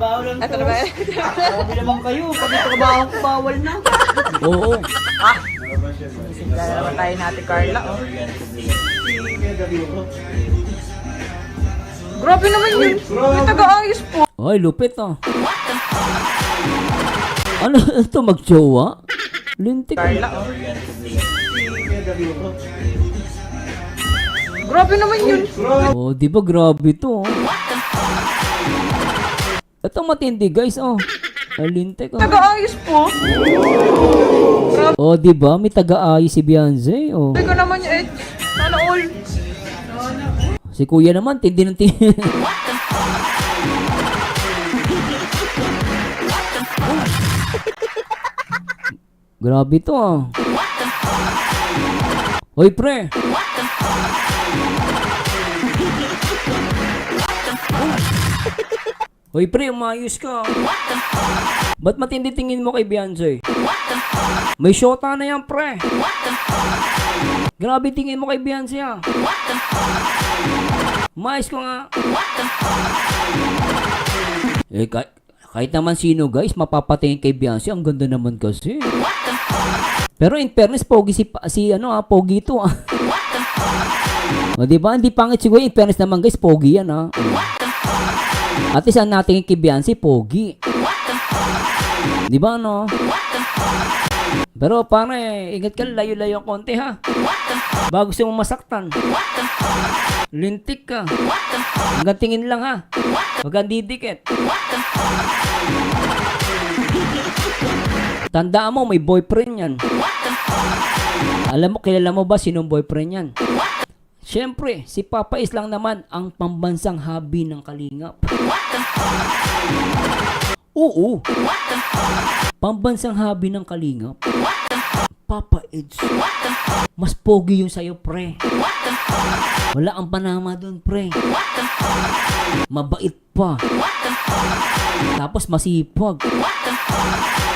Bawal lang Ito to. na ba? Sabi naman kayo, pag trabaho ko bawal na. Oo. Simula na naman tayo natin, Carla. Oh. Grabe naman yun. May taga-ayos po. Ay, lupit ah. Ano ito, mag-jowa? Lintik. Carla, oh. Grabe naman yun. Oh, di ba grabe to? Oh. Ito matindi guys, oh. Ay, lintik oh. Taga-ayos po. Oh, di ba? May taga-ayos si Beyonce, oh. Grabe ka naman yun, Ed. Sana all. Si kuya naman, tindi ng tindi. Grabe to ah. Hoy pre. Hoy pre, umayos ka. Ba't matindi tingin mo kay Beyonce? May shota na yan pre. Grabe tingin mo kay Beyonce ah. Umayos ko nga. Eh kahit naman sino guys, mapapatingin kay Beyonce, ang ganda naman kasi. Pero in fairness, pogi pogi ito ah. O diba, hindi pangit siguro, in fairness naman guys, pogi yan ah. At least ang natingin kay Beyonce, pogi. Diba no? Pero pare, ingat ka, layo-layo ang konti ha. Bago gusto mong masaktan. Lintik ka. Hanggang tingin lang ha. Huwag kang didikit. Tandaan mo, may boyfriend yan. Alam mo, kilala mo ba sinong boyfriend yan? Siyempre, si Papa Is lang naman ang pambansang hobby ng Kalingap. Oo. Pambansang hobby ng Kalingap. Papa Eds. Mas pogi yung sayo, pre. Wala ang panama doon, pre. Mabait pa. Tapos masipag.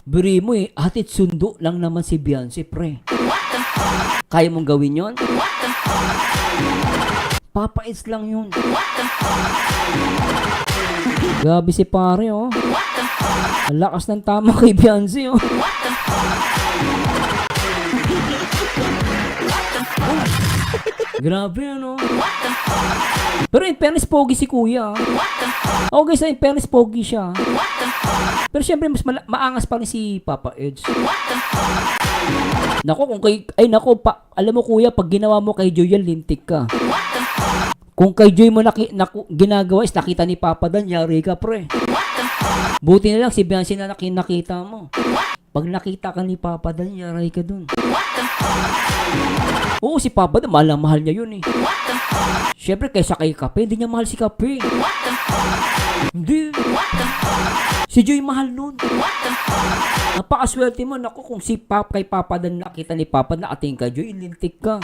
Biri mo eh, hatid sundo lang naman si Beyonce, pre. Kaya mong gawin yon? Papa Eds lang yun. Grabe si pare, oh. Ang lakas ng tama kay Beyonce, oh. Grabe, ano. Pero in fairness, pogi si kuya. Oo guys, in fairness, pogi siya. Pero syempre, mas maangas pa rin si Papa Eds. Nako, alam mo kuya, pag ginawa mo kay Joy yan, lintik ka. Kung kay Joy mo ginagawa is nakita ni Papa Dan, yari ka pre. Buti na lang si Beyonce na nakita mo. Pag nakita ka ni Papa Dan, yari ka dun. Oo, si Papa Dan, mahal niya yun eh. Siyempre, kaysa kay Kape, hindi niya mahal si Kape. Hindi. Si Joy mahal nun. Napakaswerte mo. Naku, kung kay Papa Dan nakita ni Papa na ating ka, Joy, ilintik ka.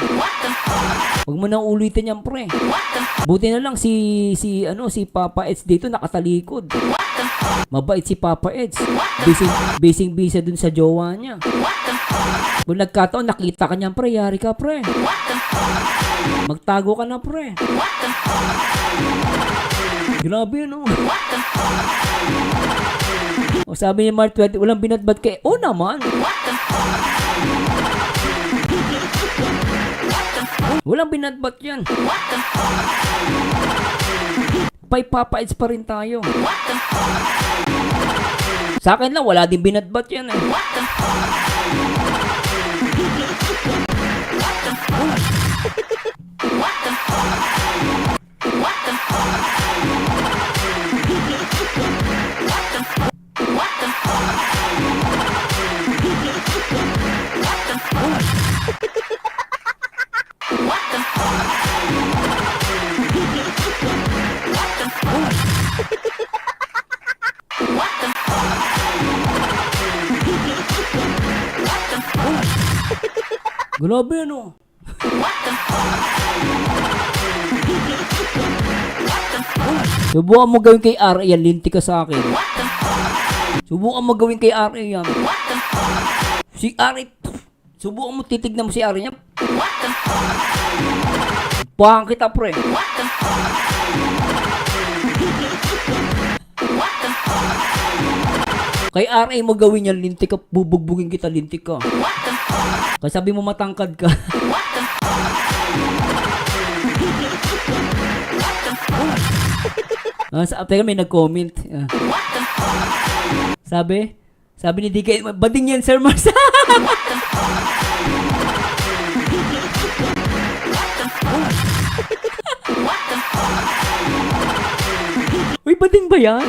Huwag mo nang ulitin yan, pre. Buti na lang si Papa Eds dito nakatalikod. Mabait si Papa Eds. Busy dun sa jowa niya. Kung nagkataon, nakita ka niyan, pre, yari ka, pre. Magtago ka na, pre. Grabe, no? O sabi ni Mark 20, walang binatbat kay. O naman. Walang binatbat yan. Pay Papa Eds pa rin tayo. Sa akin lang, wala din binatbat yan eh. Grabe, ano? Subukan mo gawin kay RA yan, linti ka sa akin. Subukan mo gawin kay RA yan. Si RA, subukan mo, titignan mo si RA niya. Buhakan kita, pre. Kay RA mo gawin yan, lintik ka, bubugbugin kita, lintik ka. Kasi sabi mo matangkad ka. Teka, may nag-comment. Sabi ni DK, bading yan, Sir Mars. Uy, bading ba yan?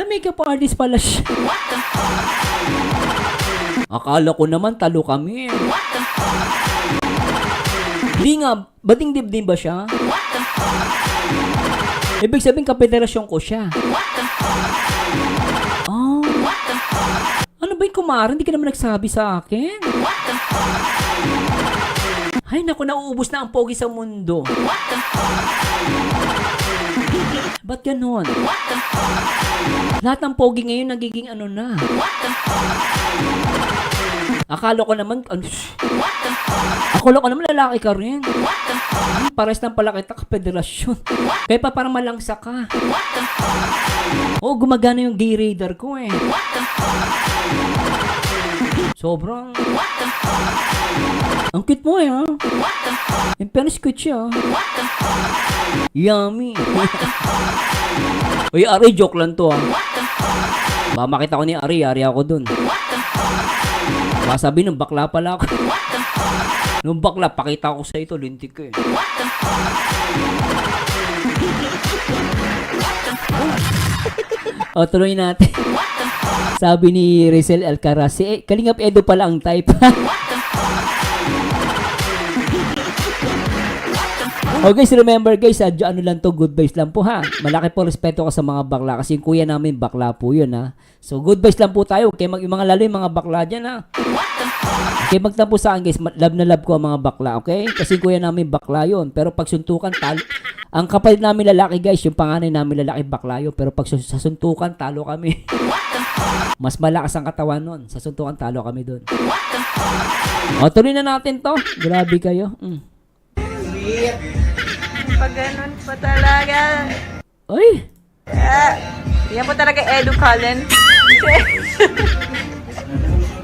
Makeup artist pala siya. Akala ko naman talo kami. Hindi nga, bading dibdib ba siya? Ibig sabihin kapederasyon ko siya. Oh. Ano ba yung kumara? Hindi ka naman nagsabi sa akin. Ay naku, nauubos na ang pogi sa mundo. Ba't ganon? Lahat ng pogi ngayon nagiging ano na. Akala ko naman lalaki ka rin. Pares ng pala kita kapederasyon. Kaya pa parang malangsa ka. Oo, gumagana yung gay radar ko eh. Sobrang ang cute mo eh ha. Yung penis cute siya. Yummy. Uy, Ari, joke lang to ha. Baka makita ko ni Ari, Ari ako dun. Baka sabi nung bakla pala ako. Nung bakla, pakita ko sa ito, lintik ko eh. O, tuloy natin. Sabi ni Rizal Alcaraz, Kalingap Edo pala ang type. Oh guys, remember guys, ano lang to, good vibes lang po ha. Malaki po respeto ko sa mga bakla kasi yung kuya namin bakla po yun ha. So good vibes lang po tayo. Okay, yung mga lalo yung mga bakla dyan ha. Okay, magtampo sa akin guys, love na love ko ang mga bakla, okay? Kasi kuya namin bakla yun. Pero pag suntukan, ang kapalit namin lalaki guys, yung panganay namin lalaki bakla yun. Pero pag sa suntukan, talo kami. Mas malakas ang katawan nun. Sa suntukan, talo kami dun. O, tuloy na natin to. Grabe kayo. Pag ganun pa talaga. Uy! Yan po talaga Edu Cullen.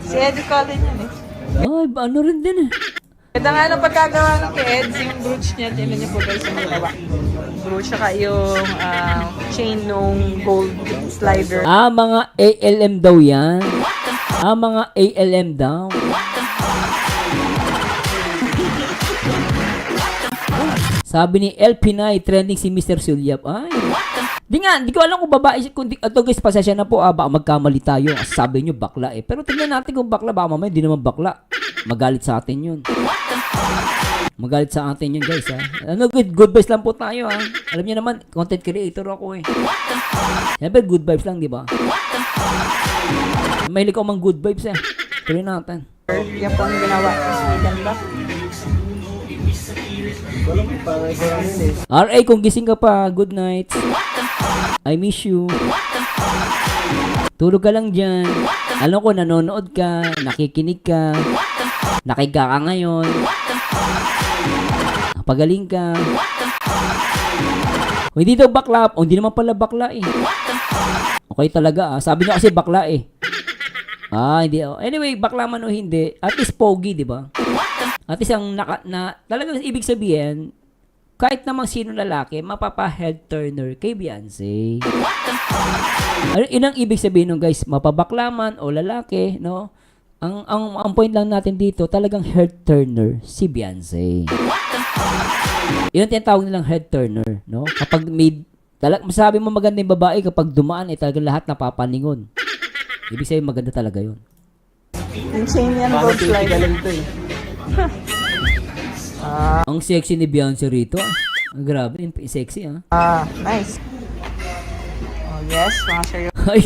Si Edu Cullen yan eh. Ay, ano rin din eh. Ganda nga nung pagkagawa ng kay Eds, yung brooch niya, tinan niyo po guys yung ginawa. Brooch, saka yung chain nung gold slider. Mga ALM daw yan. Mga ALM daw. Sabi ni El Pinay, trending si Mr. Sulyap. Ay. Di ko alam kung babae siya. Ito guys, pasensya na po. Baka magkamali tayo. Sabi nyo, bakla eh. Pero tingnan natin kung bakla. Baka mamaya, di naman bakla. Magalit sa atin yun. Magalit sa atin yun guys ha. Ano, good vibes lang po tayo ha. Alam niyo naman, content creator ako eh. Siyempre, good vibes lang, di ba? Mahilig ako mang good vibes eh. Tuloy natin. Yan po ang ginawa. Ganda. RA, kung gising ka pa, good night. I miss you. Tulog ka lang dyan. Alam ko, nanonood ka, nakikinig ka, nakiga ka ngayon, pagaling ka. O, hindi daw bakla. O, hindi naman pala bakla eh. Okay talaga ah. Sabi nyo kasi bakla eh. Hindi. Anyway, bakla man o hindi, at least pogi, di ba? At least ang talagang ibig sabihin, kahit namang sino lalaki, mapapa-head turner kay Beyonce. Inang ibig sabihin nung guys, mapabaklaman o lalaki, no? Ang point lang natin dito, talagang head turner si Beyonce. Yun ang tinatawag nilang head turner, no? Kapag masabi mo maganda yung babae, kapag dumaan, talagang lahat napapalingon. Ibig sabihin maganda talaga yun. Yung chain yan, gold slider. Ang sexy ni Beyonce rito. Grabe, sexy ah. Nice. Oh yes, mga sure. Ay.